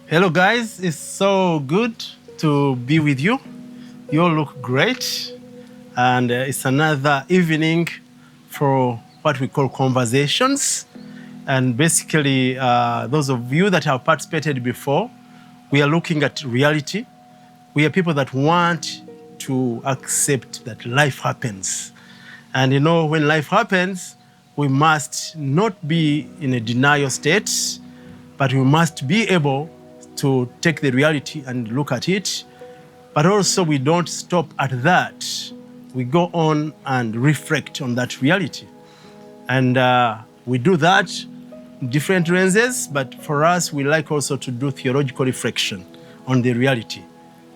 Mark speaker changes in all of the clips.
Speaker 1: Hello guys, it's so good to be with you. You all look great. And it's another evening for what we call conversations. And basically, those of you that have participated before, we are looking at reality. We are people that want to accept that life happens. And you know, when life happens, we must not be in a denial state, but we must be able to take the reality and look at it. But also we don't stop at that. We go on and reflect on that reality. And we do that in different lenses, but for us, we like also to do theological reflection on the reality.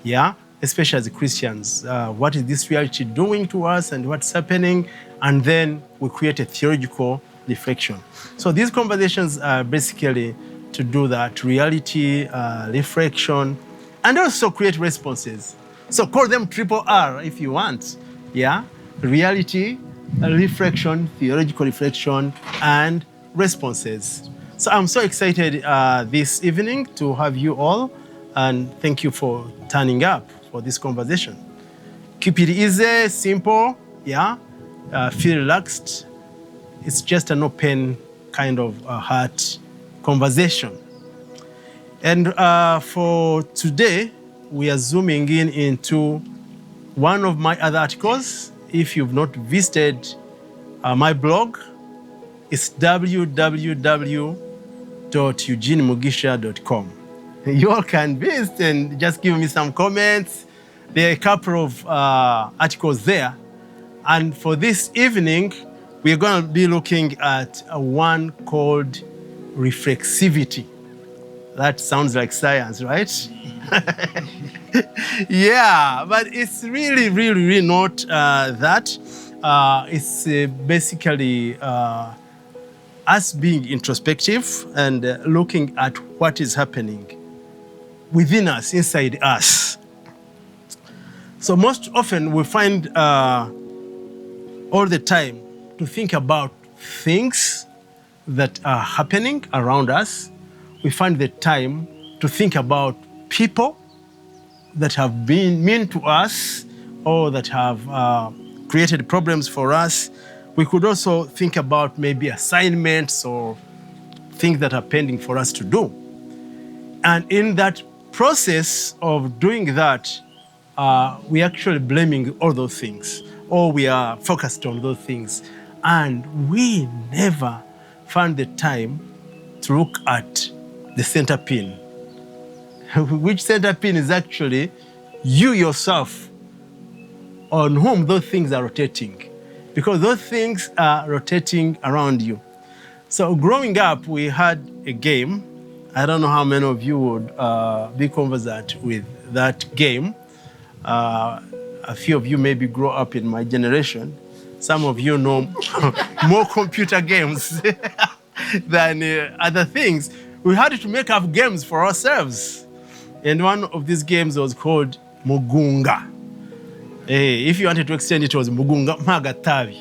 Speaker 1: Yeah, especially as Christians. What is this reality doing to us and what's happening? And then we create a theological reflection. So these conversations are basically to do that reality, reflection, and also create responses. So call them triple R if you want. Yeah, reality, reflection, theological reflection, and responses. So I'm so excited this evening to have you all, and thank you for turning up for this conversation. Keep it easy, simple, yeah, feel relaxed. It's just an open kind of heart conversation. And for today, we are zooming in into one of my other articles. If you've not visited my blog, it's www.eugenemugisha.com. You all can visit and just give me some comments. There are a couple of articles there. And for this evening, we're going to be looking at one called Reflexivity. That sounds like science, right? Yeah, but it's really not that. It's basically us being introspective and looking at what is happening within us, inside us. So most often we find all the time to think about things that are happening around us. We find the time to think about people that have been mean to us or that have created problems for us. We could also think about maybe assignments or things that are pending for us to do. And in that process of doing that, we're actually blaming all those things, or we are focused on those things. And we never find the time to look at the center pin, which center pin is actually you yourself, on whom those things are rotating, because those things are rotating around you. So growing up, we had a game. I don't know how many of you would be conversant with that game. A few of you maybe grow up in my generation. Some of you know more computer games than other things. We had to make up games for ourselves. And one of these games was called Mugunga. If you wanted to extend it, was Mugunga Magatavi.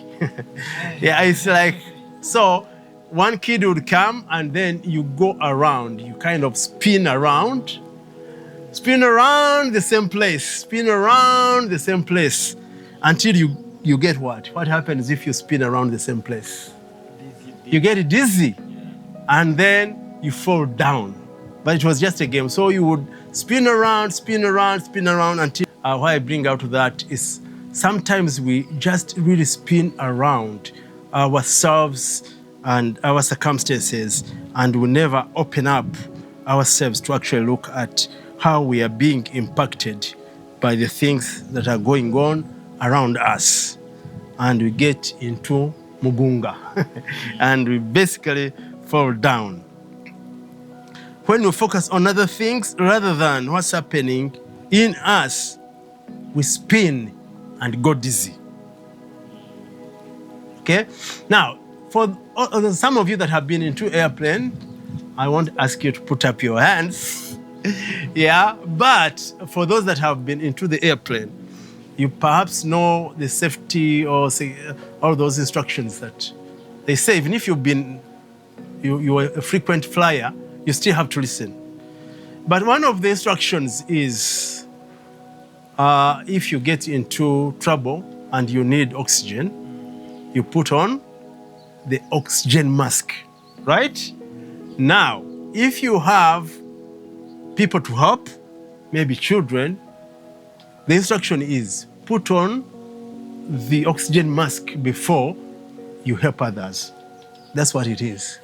Speaker 1: Yeah, it's like, so one kid would come and then you go around, you kind of spin around the same place, spin around the same place until you get what? What happens if you spin around the same place? You get dizzy, and then you fall down. But it was just a game. So you would spin around until why I bring out that is sometimes we just really spin around ourselves and our circumstances, and we never open up ourselves to actually look at how we are being impacted by the things that are going on around us. And we get into Mugunga and we basically fall down. When we focus on other things rather than what's happening in us, we spin and go dizzy. Okay? Now, for some of you that have been into airplane, I won't ask you to put up your hands. Yeah, but for those that have been into the airplane, you perhaps know the safety or all those instructions that they say. Even if you are a frequent flyer, you still have to listen. But one of the instructions is if you get into trouble and you need oxygen, you put on the oxygen mask, right? Now, if you have people to help, maybe children, the instruction is put on the oxygen mask before you help others. That's what it is.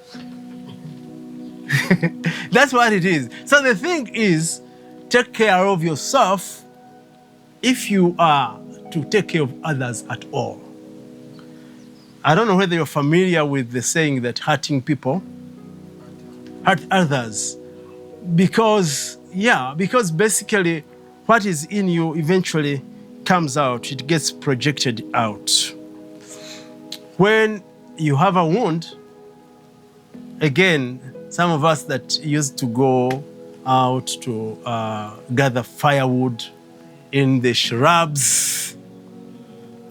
Speaker 1: That's what it is. So the thing is, take care of yourself if you are to take care of others at all. I don't know whether you're familiar with the saying that hurting people hurt others. Because basically what is in you eventually comes out, it gets projected out. When you have a wound, again, some of us that used to go out to gather firewood in the shrubs,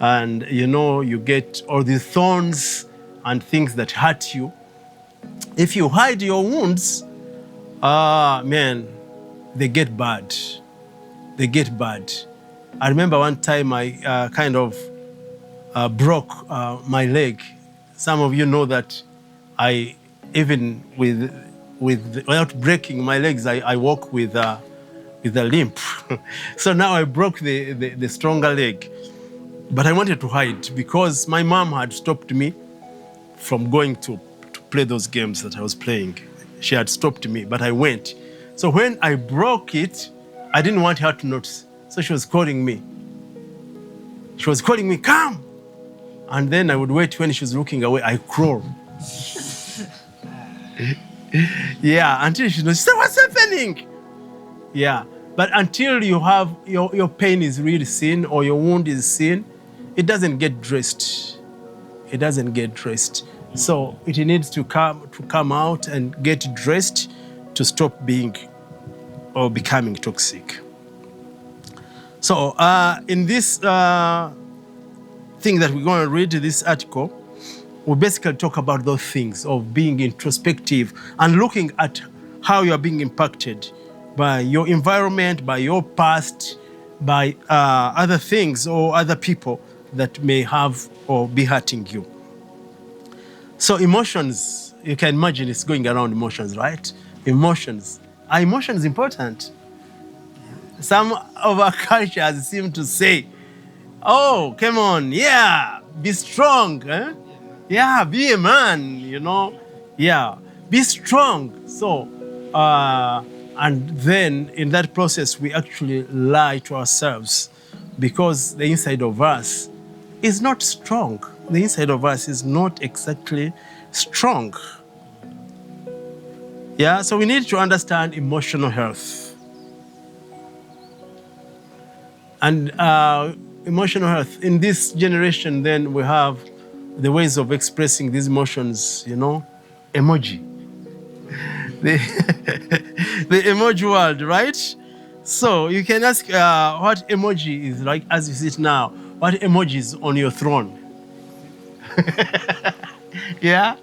Speaker 1: and you get all these thorns and things that hurt you. If you hide your wounds, man, they get bad. They get bad. I remember one time I kind of broke my leg. Some of you know that I, even without breaking my legs, I walk with a limp. So now I broke the stronger leg. But I wanted to hide because my mom had stopped me from going to play those games that I was playing. She had stopped me, but I went. So when I broke it, I didn't want her to notice. So she was calling me. She was calling me, come. And then I would wait. When she was looking away, I crawl. Yeah, until she knows, what's happening? Yeah, but until you have your pain is really seen or your wound is seen, it doesn't get dressed. It doesn't get dressed. So it needs to come out and get dressed to stop being or becoming toxic. So in this thing that we're going to read, this article, we basically talk about those things of being introspective and looking at how you are being impacted by your environment, by your past, by other things or other people that may have or be hurting you. So emotions, you can imagine it's going around emotions, right? Emotions. Are emotions important? Some of our cultures seem to say, oh, come on, yeah, be strong. Eh? Yeah, be a man, Yeah, be strong. So, and then in that process, we actually lie to ourselves because the inside of us is not strong. The inside of us is not exactly strong. Yeah, so we need to understand emotional health. And emotional health, in this generation, then we have the ways of expressing these emotions, emoji. The emoji world, right? So you can ask what emoji is like as you sit now. What emoji is on your throne? Yeah?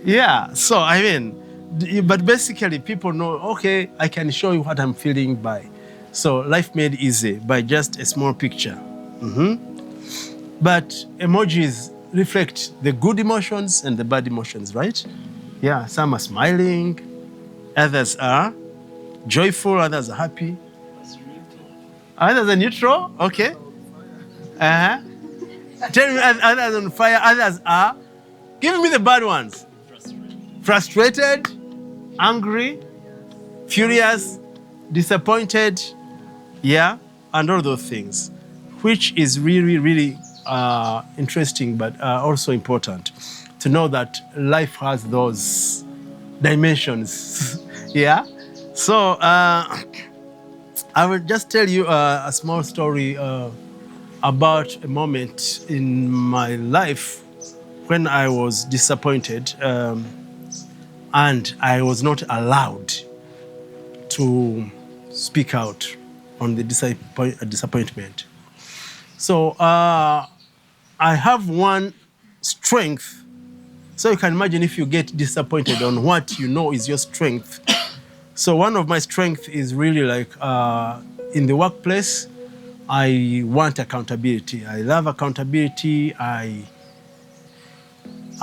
Speaker 1: Yeah, so I mean, but basically people know, okay, I can show you what I'm feeling by. So life made easy by just a small picture. But emojis reflect the good emotions and the bad emotions, right? Yeah, some are smiling, others are joyful, others are happy. Others are neutral, okay. Tell me others on fire, others are, give me the bad ones. Frustrated, angry, furious, disappointed, yeah, and all those things, which is really, really interesting, but also important to know that life has those dimensions. Yeah. So I will just tell you a small story about a moment in my life when I was disappointed and I was not allowed to speak out on the disappointment. So I have one strength. So you can imagine if you get disappointed on what you know is your strength, So one of my strengths is really like in the workplace, I want accountability. I love accountability. I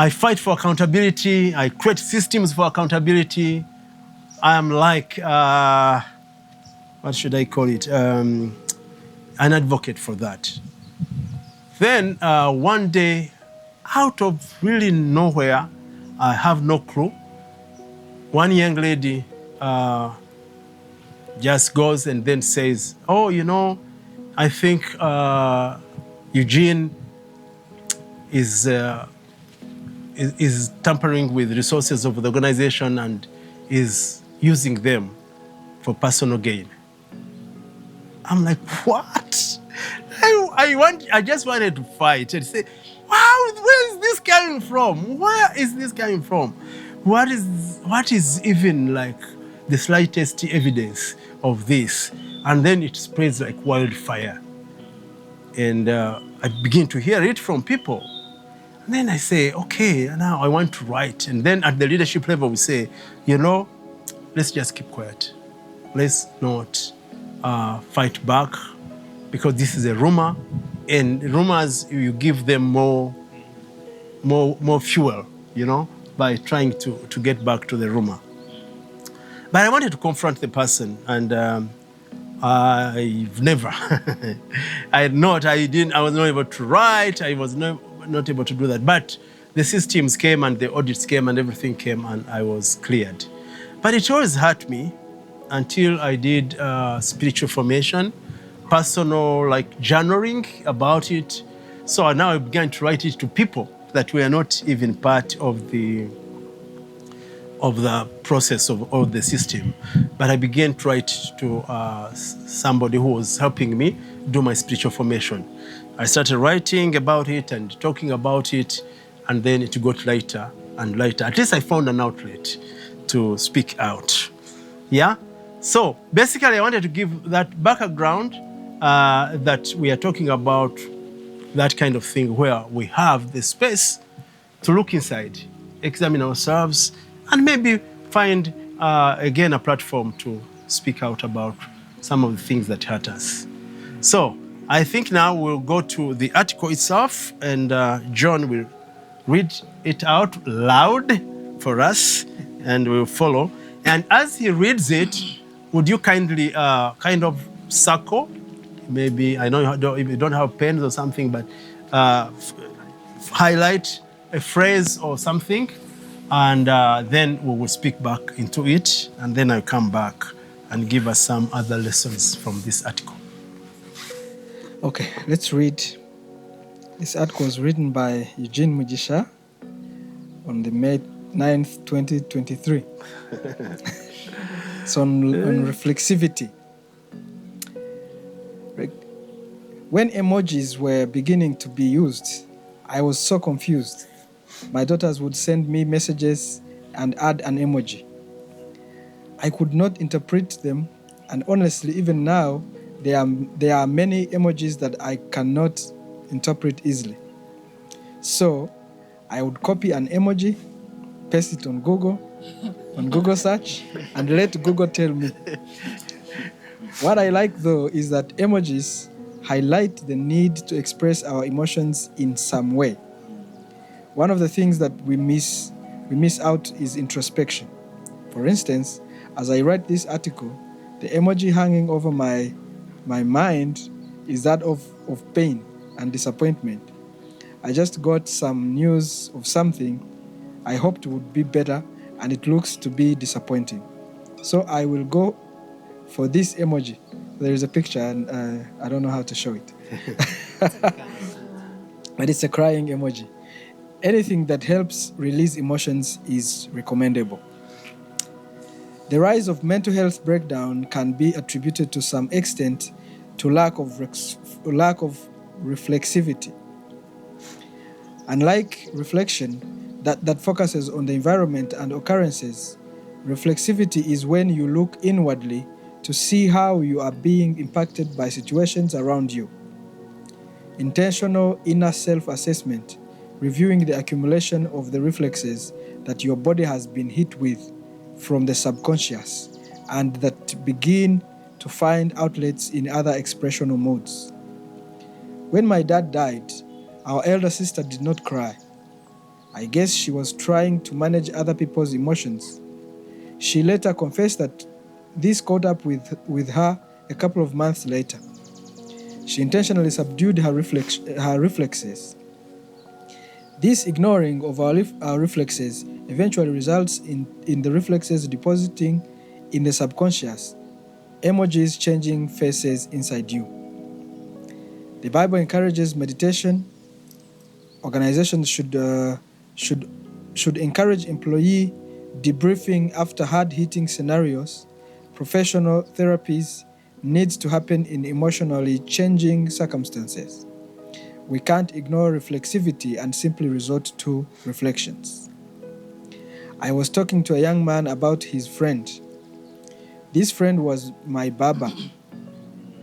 Speaker 1: fight for accountability. I create systems for accountability. I am like, what should I call it? An advocate for that. Then one day, out of really nowhere, I have no clue, one young lady just goes and then says, oh, you know, I think Eugene is tampering with resources of the organization and is using them for personal gain. I'm like, what? I just wanted to fight and say, wow, where is this coming from? Where is this coming from? What is even like the slightest evidence of this? And then it spreads like wildfire. And I begin to hear it from people. And then I say, okay, now I want to write. And then at the leadership level, we say, you know, let's just keep quiet. Let's not fight back, because this is a rumor. And rumors, you give them more fuel, you know, by trying to get back to the rumor. But I wanted to confront the person, and I've never, I was not able to write, I was not able to do that. But the systems came and the audits came and everything came and I was cleared. But it always hurt me until I did spiritual formation, personal like journaling about it. So now I began to write it to people that were not even part of the process of the system. But I began to write to somebody who was helping me do my spiritual formation. I started writing about it and talking about it, and then it got lighter and lighter. At least I found an outlet to speak out. Yeah? So basically I wanted to give that background that we are talking about, that kind of thing where we have the space to look inside, examine ourselves, and maybe find, again, a platform to speak out about some of the things that hurt us. So I think now we'll go to the article itself, and John will read it out loud for us, and we'll follow. And as he reads it, would you kindly kind of circle? Maybe, I know you don't have pens or something, but highlight a phrase or something, and then we will speak back into it, and then I'll come back and give us some other lessons from this article.
Speaker 2: Okay, let's read. This article was written by Eugene Mugisha on the May 9th, 2023. It's on reflexivity. When emojis were beginning to be used, I was so confused. My daughters would send me messages and add an emoji. I could not interpret them, and honestly, even now, there are many emojis that I cannot interpret easily. So I would copy an emoji, paste it on Google search, and let Google tell me. What I like though is that emojis highlight the need to express our emotions in some way. One of the things that we miss out is introspection. For instance, as I write this article, the emoji hanging over my mind is that of pain and disappointment. I just got some news of something I hoped would be better, and it looks to be disappointing. So I will go for this emoji. There is a picture, and I don't know how to show it. But it's a crying emoji. Anything that helps release emotions is recommendable. The rise of mental health breakdown can be attributed to some extent to lack of reflexivity. Unlike reflection that focuses on the environment and occurrences, reflexivity is when you look inwardly to see how you are being impacted by situations around you. Intentional inner self-assessment, reviewing the accumulation of the reflexes that your body has been hit with from the subconscious, and that begin to find outlets in other expressional modes. When my dad died, our elder sister did not cry. I guess she was trying to manage other people's emotions. She later confessed that this caught up with her a couple of months later. She intentionally subdued her reflexes. This ignoring of our reflexes eventually results in the reflexes depositing in the subconscious, emojis changing faces inside you. The Bible encourages meditation. Organizations should encourage employee debriefing after hard-hitting scenarios. Professional therapies needs to happen in emotionally changing circumstances. We can't ignore reflexivity and simply resort to reflections. I was talking to a young man about his friend. This friend was my baba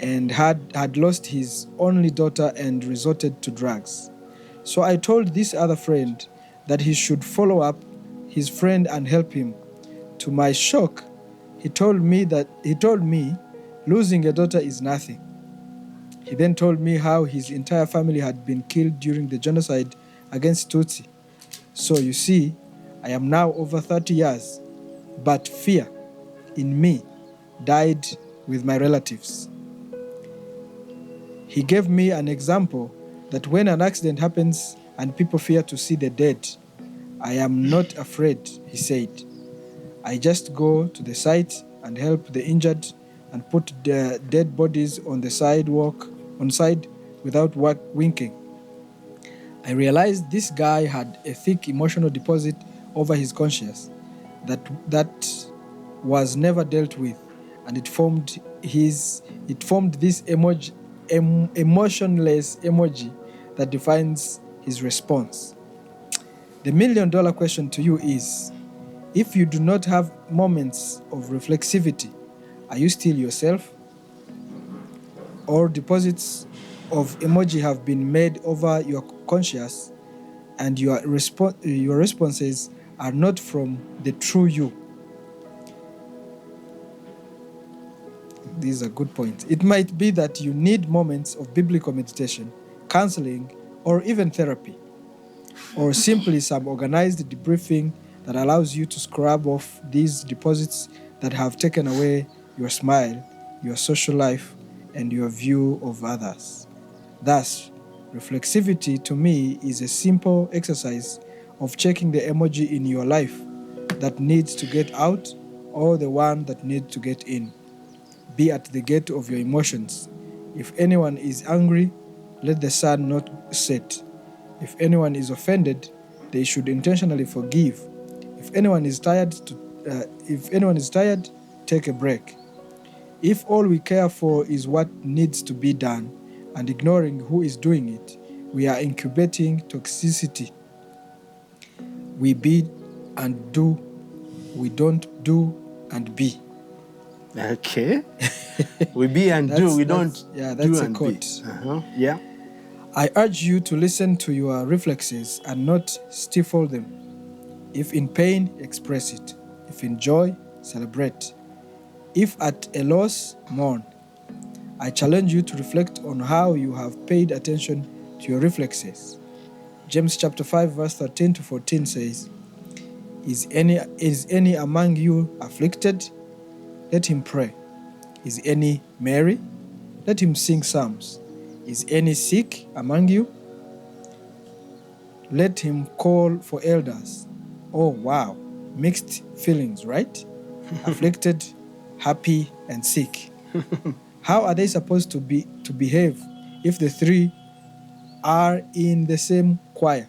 Speaker 2: and had lost his only daughter and resorted to drugs. So I told this other friend that he should follow up his friend and help him. To my shock, he told me losing a daughter is nothing. He then told me how his entire family had been killed during the genocide against Tutsi. So you see, I am now over 30 years, but fear in me died with my relatives. He gave me an example that when an accident happens and people fear to see the dead, I am not afraid, he said. I just go to the site and help the injured and put the dead bodies on the side without winking. I realized this guy had a thick emotional deposit over his conscience that was never dealt with, and it formed this emotionless emoji that defines his response. The $1 million question to you is, if you do not have moments of reflexivity, are you still yourself? Or deposits of emoji have been made over your conscious and your responses are not from the true you? These are good points. It might be that you need moments of biblical meditation, counseling, or even therapy, or simply some organized debriefing that allows you to scrub off these deposits that have taken away your smile, your social life, and your view of others. Thus, reflexivity to me is a simple exercise of checking the emoji in your life that needs to get out or the one that needs to get in. Be at the gate of your emotions. If anyone is angry, let the sun not set. If anyone is offended, they should intentionally forgive. If anyone is tired, take a break. If all we care for is what needs to be done and ignoring who is doing it, we are incubating toxicity. We be and do, we don't do and be.
Speaker 1: Okay. We be and do, we don't
Speaker 2: that's
Speaker 1: do
Speaker 2: a
Speaker 1: and
Speaker 2: quote.
Speaker 1: be. Yeah.
Speaker 2: I urge you to listen to your reflexes and not stifle them. If in pain, express it. If in joy, celebrate. If at a loss, mourn. I challenge you to reflect on how you have paid attention to your reflexes. James chapter 5 verse 13 to 14 says, Is any among you afflicted? Let him pray. Is any merry? Let him sing psalms. Is any sick among you? Let him call for elders. Oh wow, mixed feelings, right? Afflicted, happy, and sick. How are they supposed to behave if the three are in the same choir?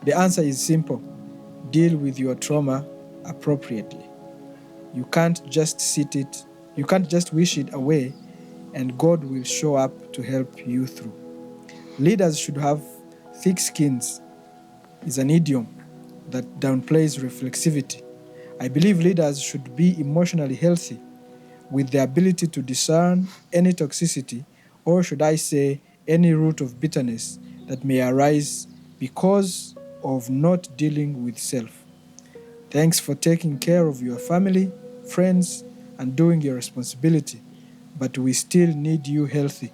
Speaker 2: The answer is simple. Deal with your trauma appropriately. You can't just wish it away and God will show up to help you through. Leaders should have thick skins is an idiom that downplays reflexivity. I believe leaders should be emotionally healthy with the ability to discern any toxicity, or should I say, any root of bitterness that may arise because of not dealing with self. Thanks for taking care of your family. friends, and doing your responsibility, but we still need you healthy.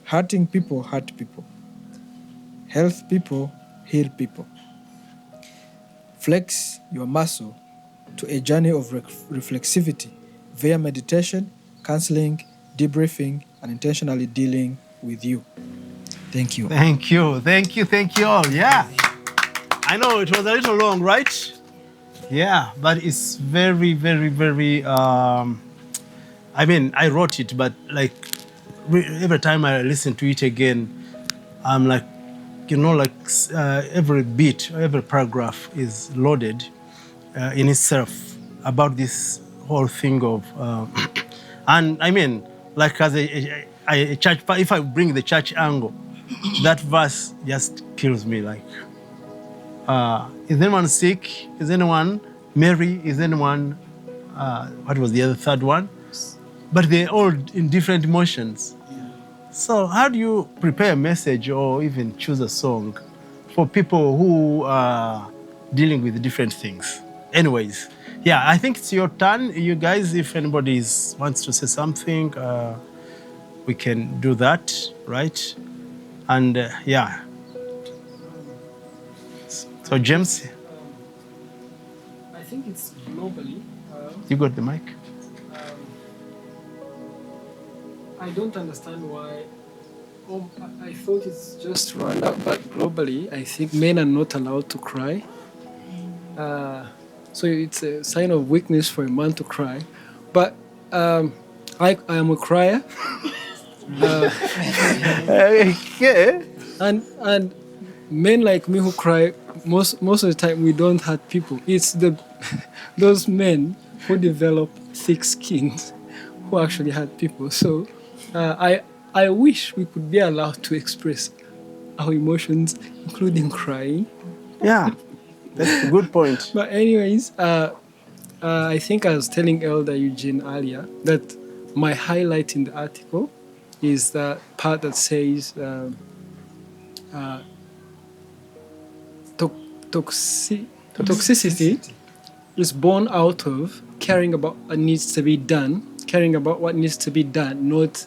Speaker 2: Hurting people hurt people. Health people heal people. Flex your muscle to a journey of reflexivity via meditation, counseling, debriefing, and intentionally dealing with you. Thank you.
Speaker 1: Thank you. Thank you. Thank you all. Yeah. I know it was a little long, right? Yeah, but it's very, very, very. I mean, I wrote it, but like every time I listen to it again, I'm like, every bit, every paragraph is loaded in itself about this whole thing of, and I mean, like as a church, if I bring the church angle, that verse just kills me. Like, is anyone sick? Is anyone merry? Is anyone, what was the other third one? But they're all in different emotions. So how do you prepare a message or even choose a song for people who are dealing with different things? Anyways, yeah, I think it's your turn. You guys, if anybody wants to say something, we can do that, right? And yeah. So James,
Speaker 3: I think it's globally.
Speaker 1: you got the mic?
Speaker 3: I don't understand why. I thought it's just Rwanda, but globally, I think men are not allowed to cry. So it's a sign of weakness for a man to cry. But I am a crier.
Speaker 1: Okay.
Speaker 3: And men like me who cry, most of the time we don't hurt people. It's those men who develop thick skins who actually hurt people. So I wish we could be allowed to express our emotions, including crying.
Speaker 1: Yeah, that's a good point.
Speaker 3: But anyways, I think I was telling Elder Eugene earlier that my highlight in the article is the part that says toxicity is born out of caring about what needs to be done, not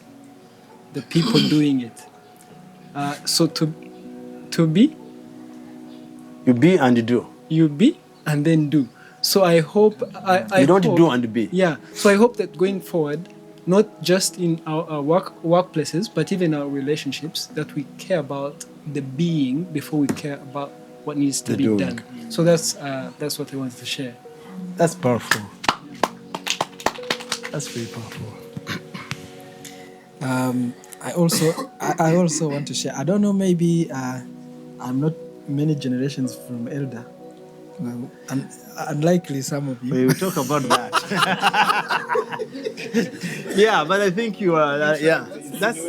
Speaker 3: the people doing it. So to be,
Speaker 1: You be and do.
Speaker 3: you be and then do. So I hope
Speaker 1: You don't
Speaker 3: hope,
Speaker 1: do and be.
Speaker 3: Yeah. So I hope that going forward, not just in our workplaces, but even our relationships, that we care about the being before we care about what needs to
Speaker 1: The
Speaker 3: be
Speaker 1: doing.
Speaker 3: done. So that's what I wanted to share.
Speaker 1: That's powerful. That's very powerful.
Speaker 2: I also want to share. I don't know, maybe I'm not many generations from Elder. And unlikely some of you.
Speaker 1: We will talk about that. Yeah, but I think you are. Yeah, that's.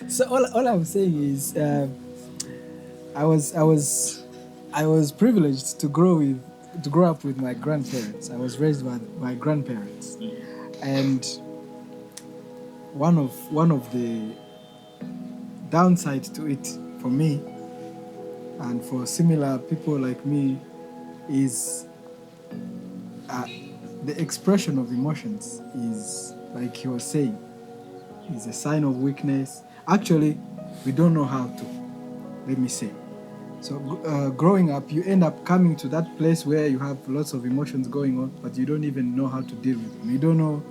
Speaker 2: So all I'm saying is, I was privileged to grow up with my grandparents. I was raised by my grandparents, and one of the downsides to it for me and for similar people like me is the expression of emotions is, like he was saying, is a sign of weakness. Actually, we don't know how to, let me say. So growing up, you end up coming to that place where you have lots of emotions going on, but you don't even know how to deal with them. You don't know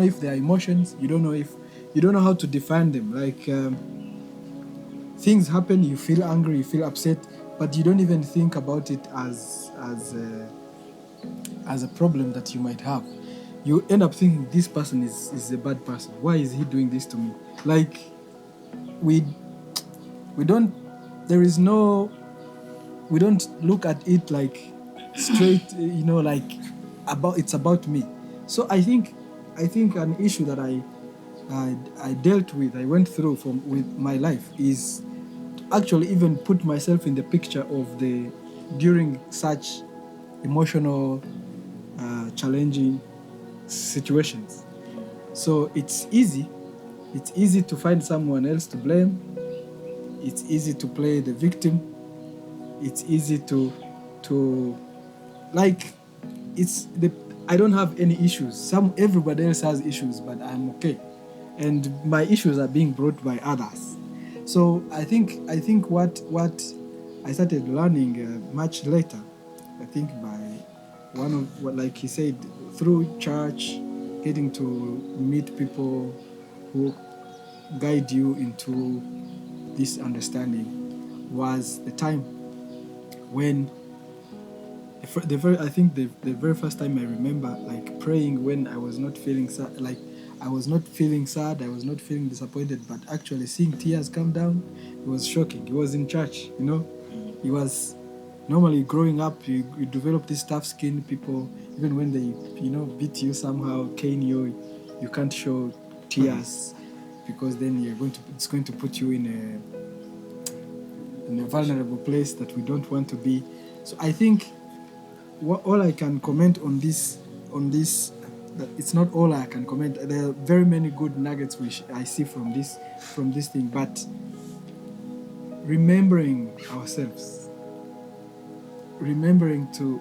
Speaker 2: if they are emotions. You don't know how to define them. Like things happen, you feel angry, you feel upset, but you don't even think about it as a problem that you might have. You end up thinking this person is a bad person. Why is he doing this to me? Like we don't look at it like straight, like it's about me. So I think an issue that I dealt with, I went through with my life, is actually even put myself in the picture of during such emotional, challenging situations. So it's easy to find someone else to blame. It's easy to play the victim. It's easy to like, it's I don't have any issues. Everybody else has issues, but I'm okay, and my issues are being brought by others. So I think what I started learning much later, I think by one of what, like he said, through church, getting to meet people who guide you into this understanding, was the time when the very first time I remember like praying when I was not feeling sad, like I was not feeling sad, I was not feeling disappointed, but actually seeing tears come down, it was shocking. It was in church, you know. It was normally growing up, you develop this tough skin. People, even when they, beat you somehow, cane you, you can't show tears because then it's going to put you in a vulnerable place that we don't want to be. So I think all I can comment on this, it's not all I can comment. There are very many good nuggets which I see from this thing, but remembering ourselves, remembering to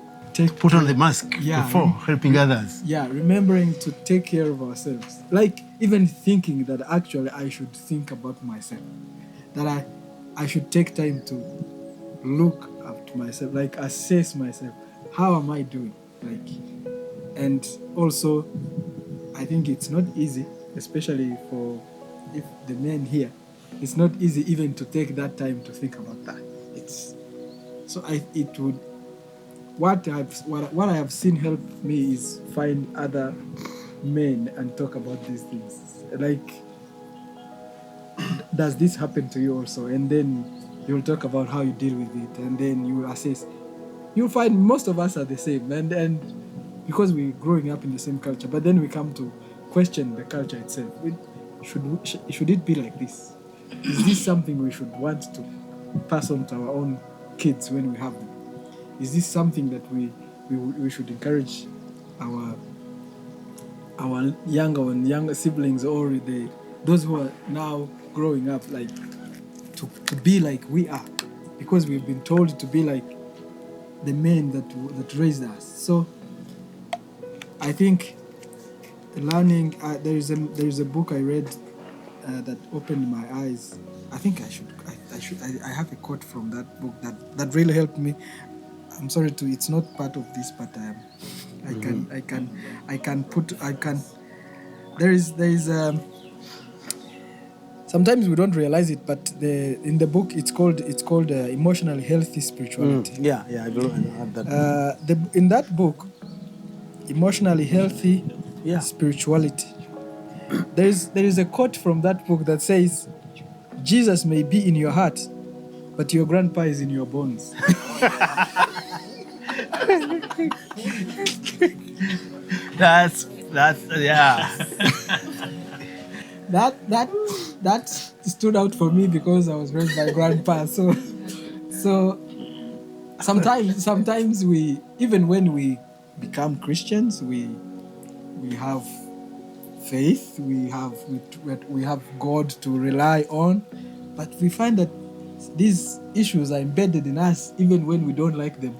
Speaker 1: put on the mask before helping others.
Speaker 2: Yeah, remembering to take care of ourselves. Like even thinking that actually I should think about myself, that I should take time to look up to myself, like assess myself. How am I doing? Like, and also, I think it's not easy, especially for if the men here. It's not easy even to take that time to think about that. What I have seen help me is find other men and talk about these things. Like, does this happen to you also? And then you'll talk about how you deal with it, and then you will assess. You'll find most of us are the same, and because we're growing up in the same culture, but then we come to question the culture itself. Should it be like this? Is this something we should want to pass on to our own kids when we have them? Is this something that we should encourage our younger siblings, or those who are now growing up, like to be like we are, because we've been told to be like the men that raised us. So I think learning. There is a book I read that opened my eyes. I think I have a quote from that book that really helped me. I'm sorry it's not part of this, but there is sometimes we don't realize it, but in the book it's called emotionally healthy spirituality.
Speaker 1: Yeah, I have that.
Speaker 2: In that book, emotionally healthy spirituality, there is a quote from that book that says, "Jesus may be in your heart, but your grandpa is in your bones."
Speaker 1: That's yeah.
Speaker 2: That stood out for me because I was raised by grandpa. So sometimes we, even when we become Christians, we have faith, we have God to rely on, but we find that these issues are embedded in us even when we don't like them,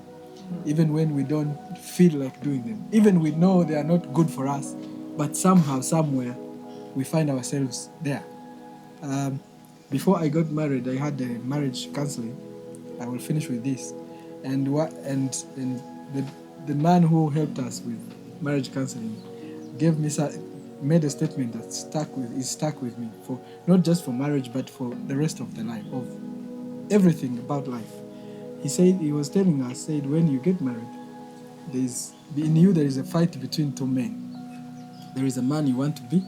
Speaker 2: even when we don't feel like doing them, even we know they are not good for us, but somehow, somewhere, we find ourselves there. Before I got married, I had a marriage counseling. I will finish with this, and the man who helped us with marriage counseling made a statement that is stuck with me, for not just for marriage but for the rest of the life, of everything about life. He was telling us, when you get married, in you there is a fight between two men. There is a man you want to be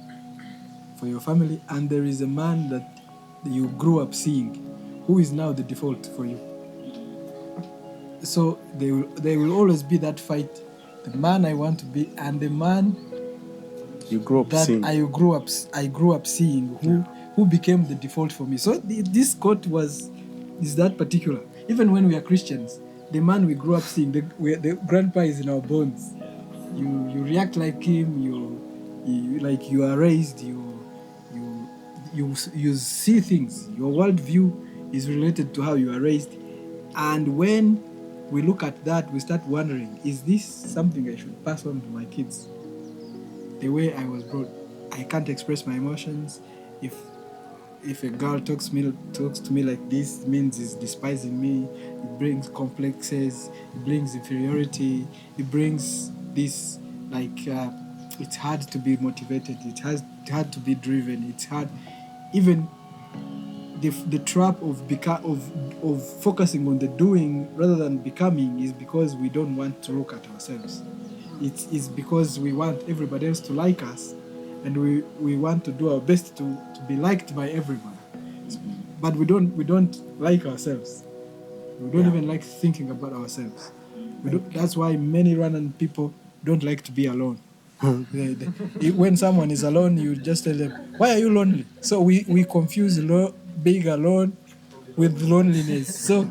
Speaker 2: for your family, and there is a man that you grew up seeing, who is now the default for you. So there will always be that fight, the man I want to be and the man
Speaker 1: you grew up
Speaker 2: that
Speaker 1: seeing.
Speaker 2: I grew up seeing, who became the default for me. So this quote is that particular. Even when we are Christians, the man we grew up seeing, the grandpa is in our bones. You react like him. You are raised. You see things. Your worldview is related to how you are raised, and when we look at that, we start wondering, is this something I should pass on to my kids? The way I was brought, I can't express my emotions. If a girl talks to me like this, it means he's despising me. It brings complexes. It brings inferiority. It brings this it's hard to be motivated. It's hard to be driven. It's hard, even the trap of focusing on the doing rather than becoming is because we don't want to look at ourselves. It's because we want everybody else to like us, and we want to do our best to be liked by everyone. But we don't like ourselves. We don't even like thinking about ourselves. That's why many random people don't like to be alone. When someone is alone, you just tell them, why are you lonely? So we confuse being alone with loneliness. So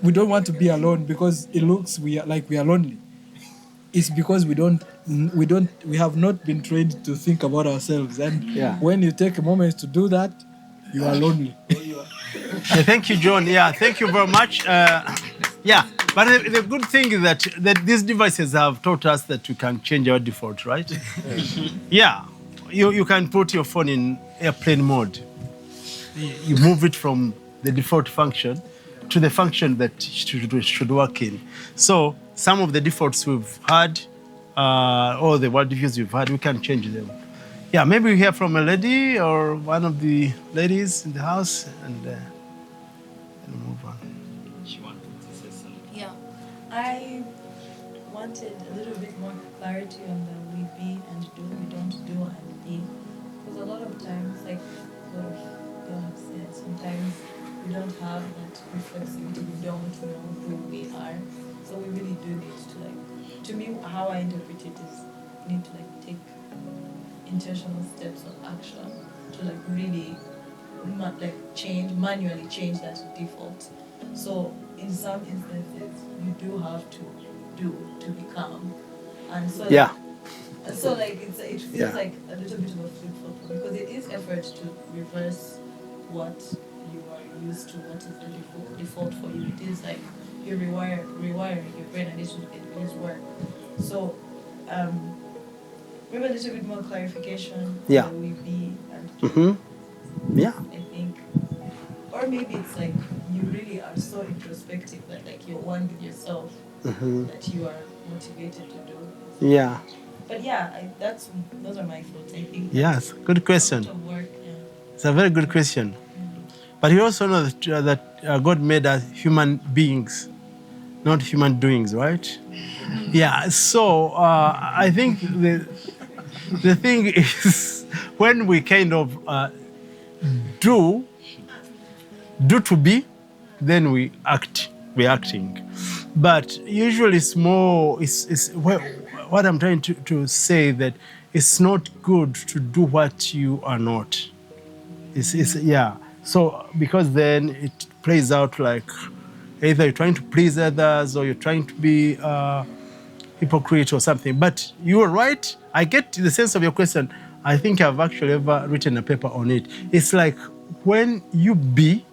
Speaker 2: we don't want to be alone because it looks we are lonely. It's because we have not been trained to think about ourselves. And when you take a moment to do that, you are lonely.
Speaker 1: Thank you, John. Yeah, thank you very much. But the good thing is that these devices have taught us that we can change our default, right? Yeah, you can put your phone in airplane mode. You move it from the default function to the function that should work in. So some of the defaults we've had, or the worldviews we've had, we can change them. Yeah, maybe we hear from a lady or one of the ladies in the house, and move on.
Speaker 4: She wanted to say something.
Speaker 5: Yeah, I wanted a little bit more clarity on the we be and do, we don't do and be. Because a lot of times, like what you have said, sometimes we don't have that reflexivity, we don't know who we are. So we really do need to to me, how I interpret it is we need to take intentional steps of action to really manually change that default. So in some instances, you do have to do to become, and so so it feels like a little bit of a flip flop because it is effort to reverse what you are used to, what is the default for you. It is like you're rewiring your brain, and it is work. So maybe a little bit more clarification.
Speaker 1: Yeah.
Speaker 5: We be and
Speaker 1: Mm-hmm. Yeah.
Speaker 5: I think, or maybe it's like you really are so introspective that you're one with yourself that you are motivated to do.
Speaker 1: Yeah.
Speaker 5: But yeah, those are my thoughts. I think.
Speaker 1: Yes, good question.
Speaker 5: Of work, yeah.
Speaker 1: It's a very good question. But you also know that God made us human beings, not human doings, right? Yeah. So I think the thing is when we kind of do to be, then we act. We're acting. But usually it's more. What I'm trying to say that it's not good to do what you are not. Yeah. So because then it plays out like either you're trying to please others or you're trying to be hypocrite or something. But you are right. I get the sense of your question. I think I've actually ever written a paper on it. It's like when you be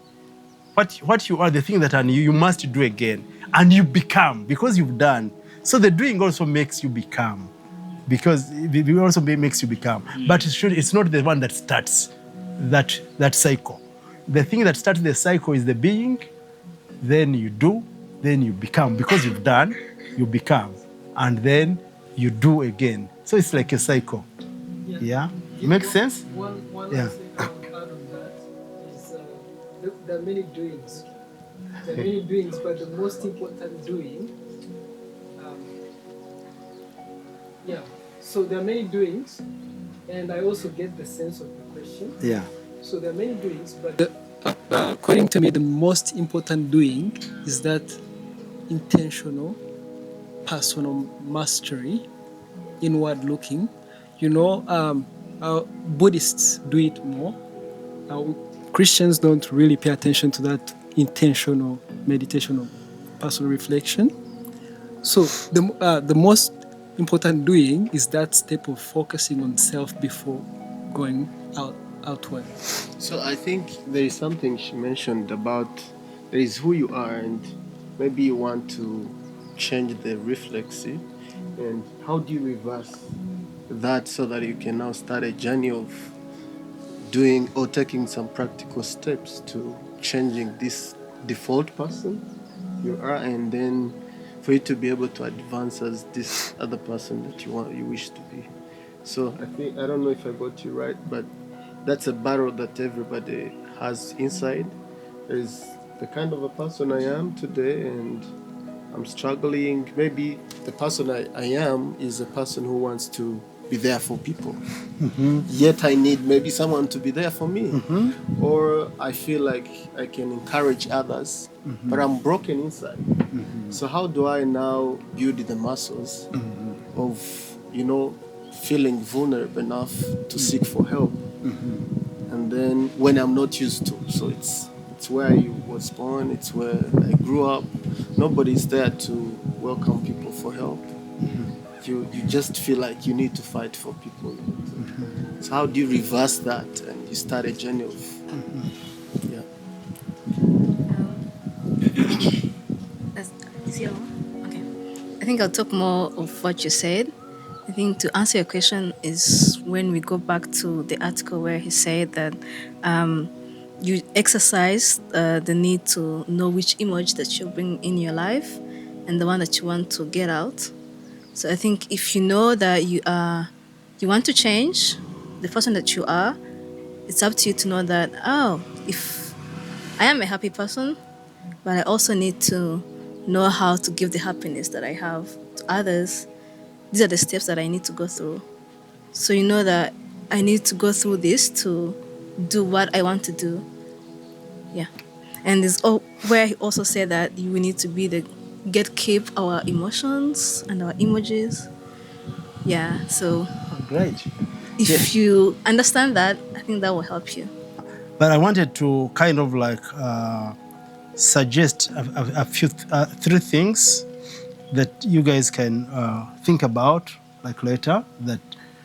Speaker 1: what you are, the thing that you must do again, and you become because you've done. So the doing also makes you become, because it also makes you become. But it's not the one that starts that cycle. The thing that starts the cycle is the being, then you do, then you become. Because you've done, you become, and then you do again. So it's like a cycle. Yeah? Makes sense?
Speaker 3: One
Speaker 1: Yeah.
Speaker 3: thing I would add on that is there are many doings. There are many doings, but the most important doing, so there are many doings, and I also get the sense of the question.
Speaker 1: Yeah.
Speaker 3: So there are many doings, but according to me, the most important doing is that intentional, personal mastery, inward looking. Buddhists do it more. Christians don't really pay attention to that intentional meditation or personal reflection. So the most important doing is that step of focusing on self before going outward.
Speaker 6: So I think there is something she mentioned about there is who you are and maybe you want to change the reflexy, and how do you reverse that so that you can now start a journey of doing or taking some practical steps to changing this default person you are, and then for you to be able to advance as this other person that you wish to be. So I don't know if I got you right, but that's a battle that everybody has inside. There's the kind of a person I am today, and I'm struggling. Maybe the person I am is a person who wants to be there for people. Yet I need maybe someone to be there for me. Or I feel like I can encourage others, but I'm broken inside. So how do I now build the muscles of, feeling vulnerable enough to seek for help? And then when I'm not used to. So it's where I was born, it's where I grew up. Nobody's there to welcome people for help. You just feel like you need to fight for people. So how do you reverse that and you start a journey of yeah.
Speaker 7: Is it on? Okay. I think I'll talk more of what you said. I think to answer your question is when we go back to the article where he said that you exercise the need to know which image that you bring in your life and the one that you want to get out. So I think if you know that you want to change the person that you are, it's up to you to know that, if I am a happy person, but I also need to know how to give the happiness that I have to others. These are the steps that I need to go through. So you know that I need to go through this to do what I want to do. Yeah. And there's where he also said that we need to be the keep our emotions and our images. Yeah. So
Speaker 1: Great.
Speaker 7: if you understand that, I think that will help you.
Speaker 1: But I wanted to kind of like suggest a few, three things that you guys can think about like later, that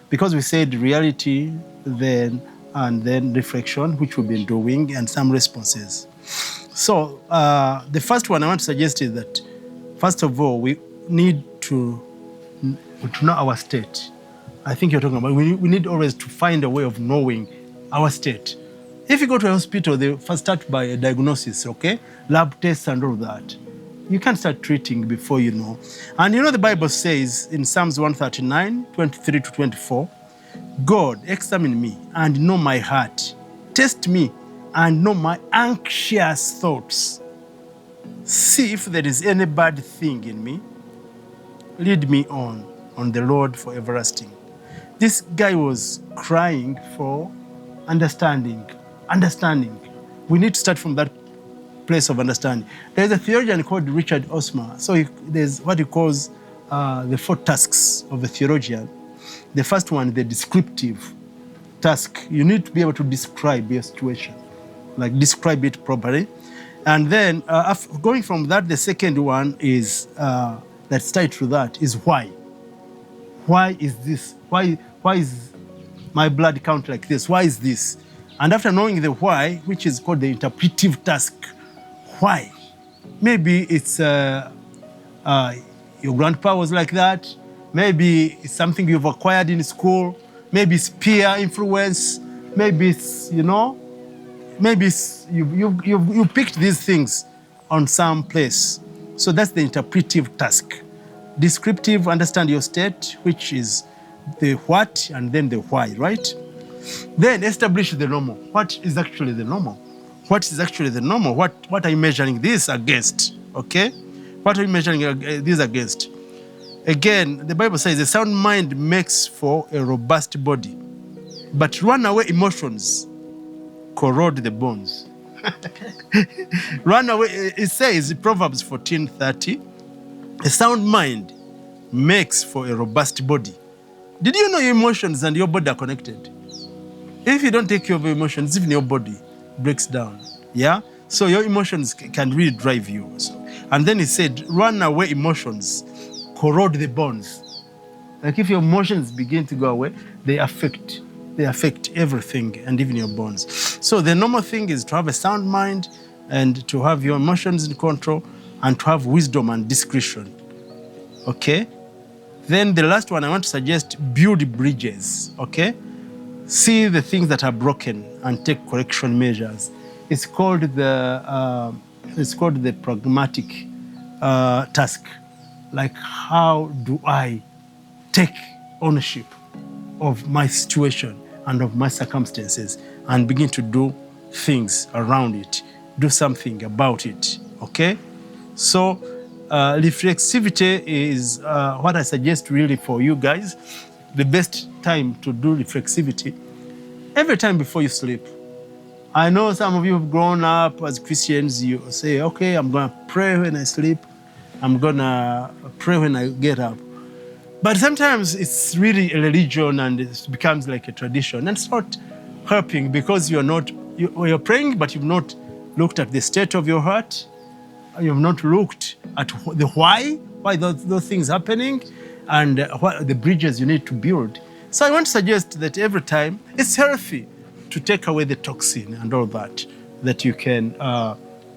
Speaker 1: because we said reality then and then reflection, which we've been doing, and some responses. So the first one I want to suggest is that first of all, we need to know our state. I think you're talking about, we need always to find a way of knowing our state. If you go to a hospital, they first start by a diagnosis, okay? Lab tests and all that. You can't start treating before you know. And you know the Bible says in Psalms 139, 23 to 24, God, examine me and know my heart. Test me and know my anxious thoughts. See if there is any bad thing in me. Lead me on the road for everlasting. This guy was crying for understanding. Understanding. We need to start from that place of understanding. There's a theologian called Richard Osmer. So there's what he calls the 4 tasks of a theologian. The first one, the descriptive task. You need to be able to describe your situation, like describe it properly. And then going from that, the second one is, that's tied to that, is why. Why is this? Why is my blood count like this? Why is this? And after knowing the why, which is called the interpretive task, why? Maybe it's your grandpa was like that. Maybe it's something you've acquired in school. Maybe it's peer influence. Maybe it's, maybe it's you picked these things on some place. So that's the interpretive task. Descriptive, understand your state, which is the what and then the why, right? Then establish the normal. What is actually the normal? What is actually the normal? What are you measuring this against? Okay? What are you measuring this against? Again, the Bible says a sound mind makes for a robust body, but runaway emotions corrode the bones. Runaway, it says in Proverbs 14:30, a sound mind makes for a robust body. Did you know your emotions and your body are connected? If you don't take care of your emotions, even your body breaks down. Yeah? So your emotions can really drive you. And then he said, runaway emotions corrode the bones. Like if your emotions begin to go away, they affect everything and even your bones. So the normal thing is to have a sound mind and to have your emotions in control. and to have wisdom and discretion. Okay? Then the last one I want to suggest, build bridges. Okay? See the things that are broken and take correction measures. It's called the pragmatic task. Like, how do I take ownership of my situation and of my circumstances and begin to do things around it, do something about it, okay? So reflexivity is what I suggest really for you guys. The best time to do reflexivity, every time before you sleep. I know some of you have grown up as Christians, you say, okay, I'm gonna pray when I sleep, I'm gonna pray when I get up. But sometimes it's really a religion and it becomes like a tradition. And it's not helping because you're praying, but you've not looked at the state of your heart. You've not looked at the why those things happening and what the bridges you need to build. So I want to suggest that every time it's healthy to take away the toxin and all that you can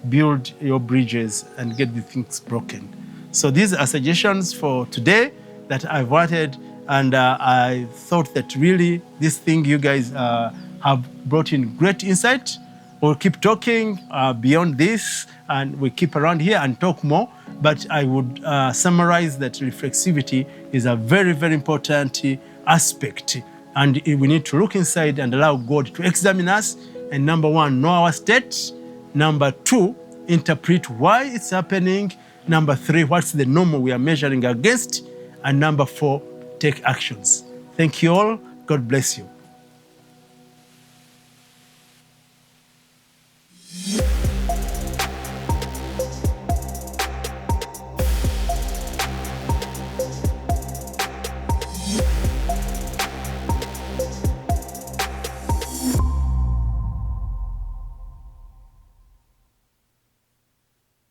Speaker 1: build your bridges and get the things broken. So these are suggestions for today that I wanted, and I thought that really this thing you guys have brought in great insight. We'll keep talking beyond this, and we keep around here and talk more. But I would summarize that reflexivity is a very, very important aspect, and we need to look inside and allow God to examine us. And number one, know our state. Number two, interpret why it's happening. Number three, what's the normal we are measuring against. And number four, take actions. Thank you all. God bless you.